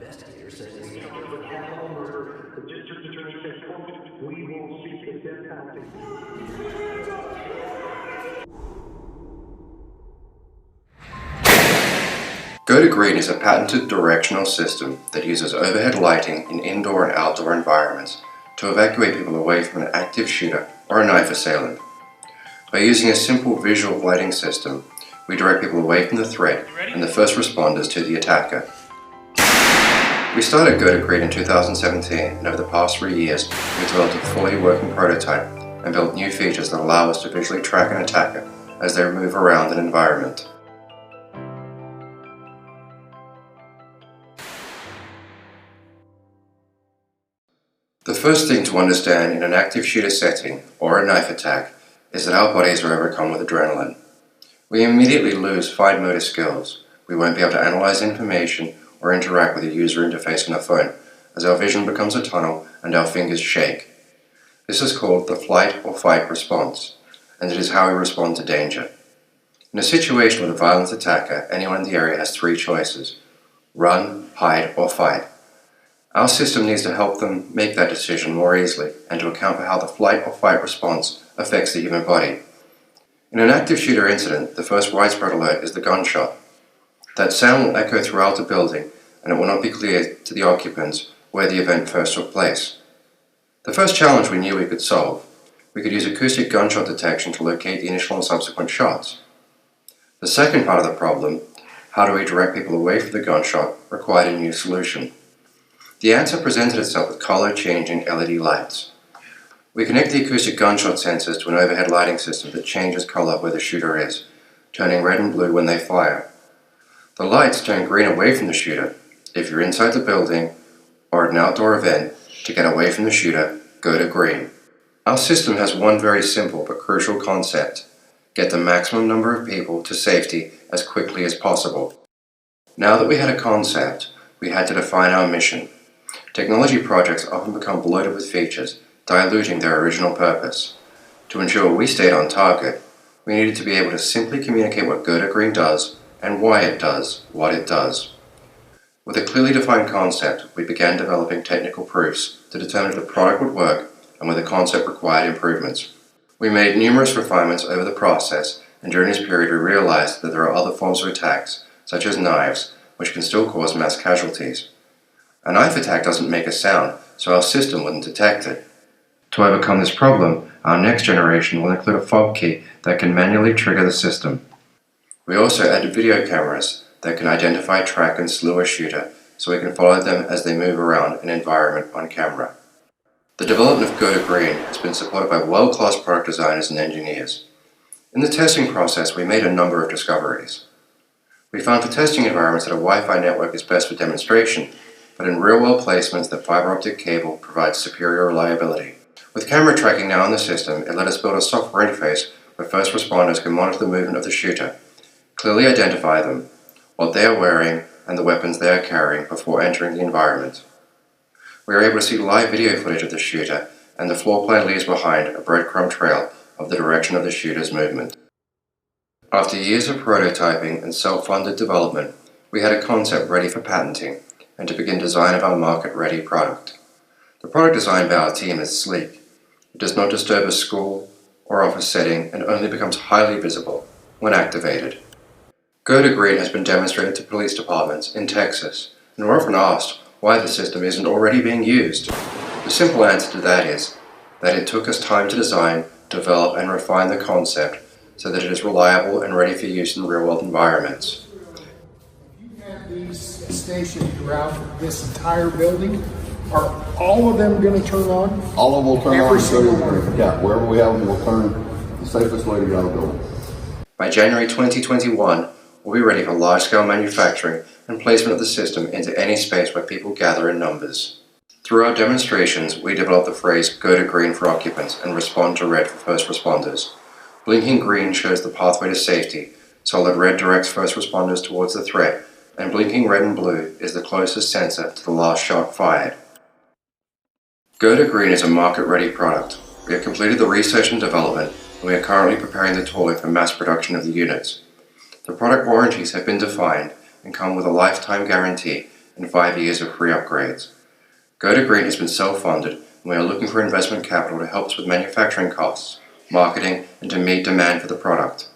Investigators say we charge with capital murder. The district attorney says, quote, "We will seek the death penalty." Go to Green is a patented directional system that uses overhead lighting in indoor and outdoor environments to evacuate people away from an active shooter or a knife assailant. By using a simple visual lighting system, we direct people away from the threat and the first responders to the attacker. We started Go to Green in 2017, and over the past 3 years, we've developed a fully working prototype and built new features that allow us to visually track an attacker as they move around an environment. The first thing to understand in an active shooter setting or a knife attack is that our bodies are overcome with adrenaline. We immediately lose fine motor skills. We won't be able to analyze information or interact with a user interface on a phone, as our vision becomes a tunnel and our fingers shake. This is called the flight or fight response, and it is how we respond to danger. In a situation with a violent attacker, anyone in the area has 3 choices: run, hide, or fight. Our system needs to help them make that decision more easily and to account for how the flight or fight response affects the human body. In an active shooter incident, the first widespread alert is the gunshot. That sound will echo throughout the building, and it will not be clear to the occupants where the event first took place. The first challenge we knew we could solve. We could use acoustic gunshot detection to locate the initial and subsequent shots. The second part of the problem, how do we direct people away from the gunshot, required a new solution. The answer presented itself with color-changing LED lights. We connect the acoustic gunshot sensors to an overhead lighting system that changes color where the shooter is, turning red and blue when they fire. The lights turn green away from the shooter. If you're inside the building or at an outdoor event, to get away from the shooter, go to green. Our system has one very simple but crucial concept: get the maximum number of people to safety as quickly as possible. Now that we had a concept, we had to define our mission. Technology projects often become bloated with features, diluting their original purpose. To ensure we stayed on target, we needed to be able to simply communicate what Go to Green does and why it does what it does. With a clearly defined concept, we began developing technical proofs to determine if the product would work and whether the concept required improvements. We made numerous refinements over the process, and during this period we realized that there are other forms of attacks, such as knives, which can still cause mass casualties. A knife attack doesn't make a sound, so our system wouldn't detect it. To overcome this problem, our next generation will include a fob key that can manually trigger the system. We also added video cameras that can identify, track, and slew a shooter, so we can follow them as they move around an environment on camera. The development of Go to Green has been supported by world-class product designers and engineers. In the testing process, we made a number of discoveries. We found for testing environments that a Wi-Fi network is best for demonstration, but in real-world placements the fiber optic cable provides superior reliability. With camera tracking now in the system, it let us build a software interface where first responders can monitor the movement of the shooter, clearly identify them, what they are wearing, and the weapons they are carrying before entering the environment. We are able to see live video footage of the shooter, and the floor plan leaves behind a breadcrumb trail of the direction of the shooter's movement. After years of prototyping and self-funded development, we had a concept ready for patenting and to begin design of our market-ready product. The product designed by our team is sleek. It does not disturb a school or office setting and only becomes highly visible when activated. Go to Green has been demonstrated to police departments in Texas, and we're often asked why the system isn't already being used. The simple answer to that is that it took us time to design, develop, and refine the concept so that it is reliable and ready for use in real-world environments. You have these stationed throughout this entire building. Are all of them going to turn on? All of them will turn Every on. single one. Yeah, wherever we have them, we'll turn the safest way to get out of the building. By January 2021, we'll be ready for large-scale manufacturing and placement of the system into any space where people gather in numbers. Through our demonstrations, we developed the phrase "Go to Green" for occupants and "Respond to Red" for first responders. Blinking green shows the pathway to safety, solid red directs first responders towards the threat, and blinking red and blue is the closest sensor to the last shot fired. Go to Green is a market-ready product. We have completed the research and development, and we are currently preparing the tooling for mass production of the units. The product warranties have been defined and come with a lifetime guarantee and 5 years of free upgrades. Go to Green has been self-funded, and we are looking for investment capital to help us with manufacturing costs, marketing, and to meet demand for the product.